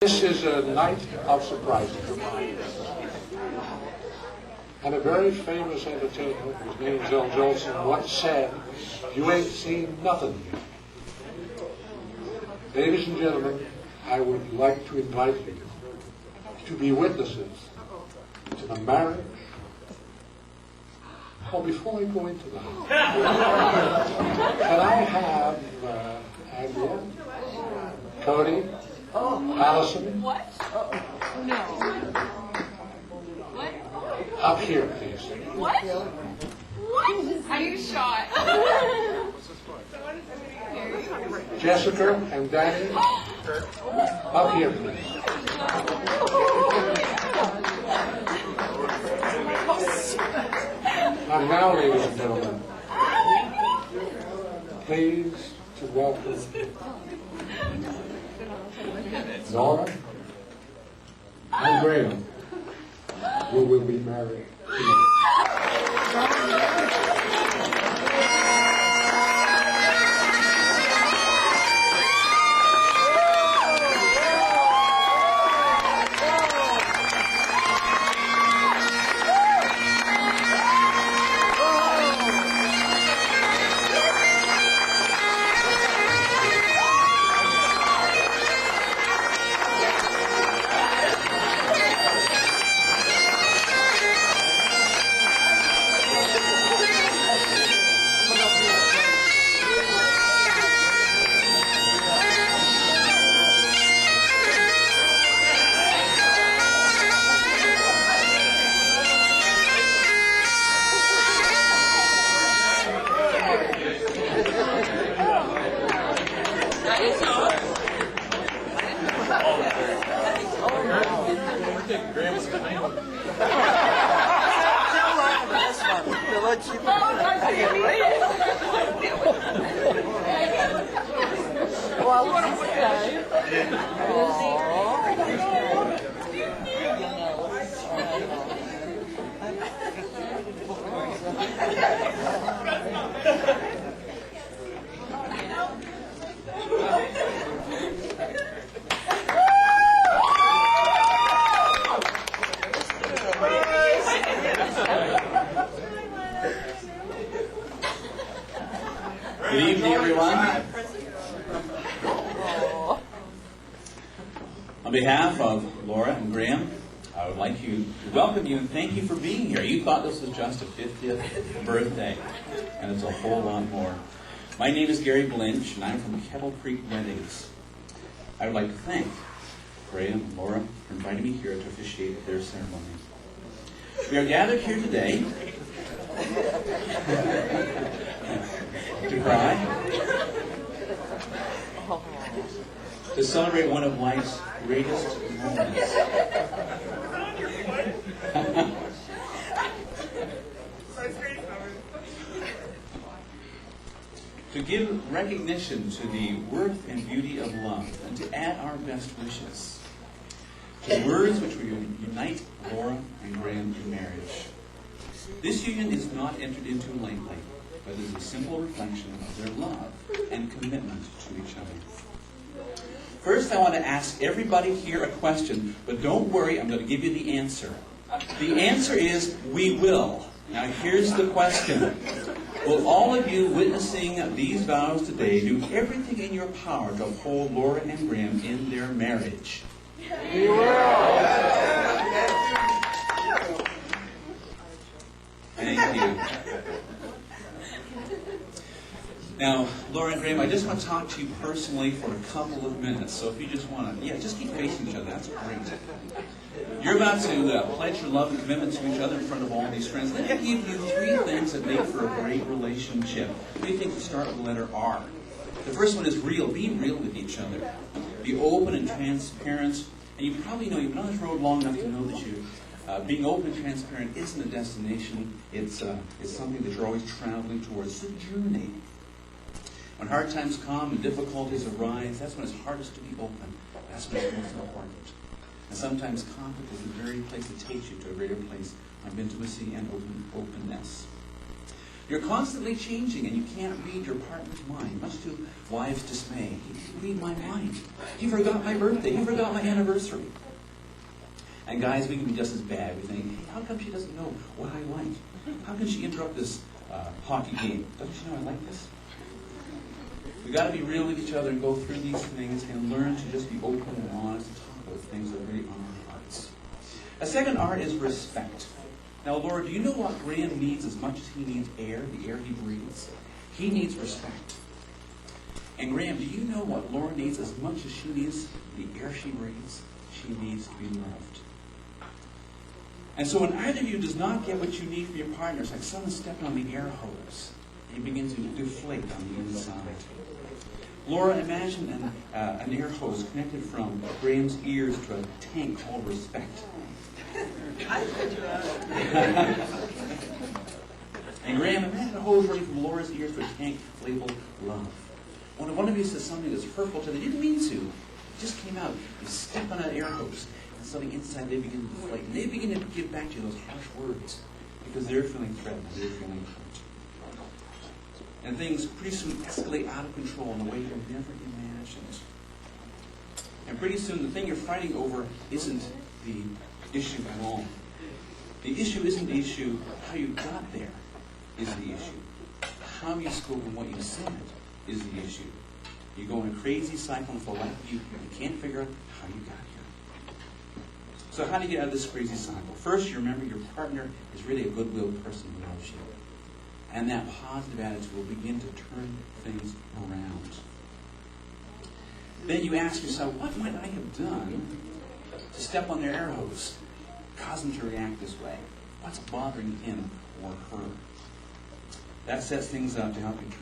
This is a night of surprises. And a very famous entertainer, whose name is Al Jolson, once said, "You ain't seen nothing yet." Ladies and gentlemen, I would like to invite you to be witnesses to the marriage. Oh, before I go into that, can I have Andrea, Cody, Allison? What? No. What? Up here, please. What? What? I need a shot. Jessica and Danny, up here, please. And now, ladies and gentlemen, please to welcome Nora and Graham, who will be married. Good evening, everyone. On behalf of Laura and Graham, I would like to welcome you and thank you for being here. You thought this was just a 50th birthday, and it's a whole lot more. My name is Gary Blinch, and I'm from Kettle Creek Weddings. I would like to thank Graham and Laura for inviting me here to officiate their ceremony. We are gathered here today to cry, to celebrate one of life's greatest moments. To give recognition to the worth and beauty of love, and to add our best wishes to the words which will unite Laura and Graham in marriage. This union is not entered into lightly, but is a simple reflection of their love and commitment to each other. First, I want to ask everybody here a question, but don't worry, I'm going to give you the answer. The answer is, we will. Now here's the question. Will all of you witnessing these vows today do everything in your power to uphold Laura and Graham in their marriage? We will. Thank you. Now, Laura and Graham, I just want to talk to you personally for a couple of minutes. So if you just want to, just keep facing each other. That's great. You're about to pledge your love and commitment to each other in front of all these friends. Let me give you 3 things that make for a great relationship. What do you think to start with the letter R? The first one is real. Be real with each other. Be open and transparent. And you probably know, you've been on this road long enough to know that being open and transparent isn't a destination. It's something that you're always traveling towards. It's a journey. When hard times come and difficulties arise, that's when it's hardest to be open. That's when it's most important. And sometimes conflict is the very place that takes you to a greater place of intimacy and openness. You're constantly changing, and you can't read your partner's mind, much to wives' dismay. You read my mind. You forgot my birthday. You forgot my anniversary. And guys, we can be just as bad. We think, hey, how come she doesn't know what I like? How can she interrupt this hockey game? Doesn't she know I like this? We've got to be real with each other and go through these things and learn to just be open and honest and talk about things that are really on our hearts. A second R is respect. Now, Laura, do you know what Graham needs as much as he needs air, the air he breathes? He needs respect. And Graham, do you know what Laura needs as much as she needs the air she breathes? She needs to be loved. And so when either of you does not get what you need from your partner, it's like someone stepping on the air hose. And you begin to deflate on the inside. Laura, imagine an air hose connected from Graham's ears to a tank called respect. And Graham, imagine a hose running from Laura's ears to a tank labeled love. When one of you says something that's hurtful to them, they didn't mean to. It just came out. You step on that air hose, and something inside they begin to deflate. And they begin to give back to you those harsh words because they're feeling threatened, they're feeling hurt. And things pretty soon escalate out of control in a way you've never imagined. And pretty soon the thing you're fighting over isn't the issue at all. The issue isn't the issue. How you got there is the issue. How you spoke and what you said is the issue. You go in a crazy cycle for life. You can't figure out how you got here. So how do you get out of this crazy cycle? First, you remember your partner is really a goodwill person who loves you. And that positive attitude will begin to turn things around. Then you ask yourself, what might I have done to step on their air hose, cause them to react this way? What's bothering him or her? That sets things up to help you turn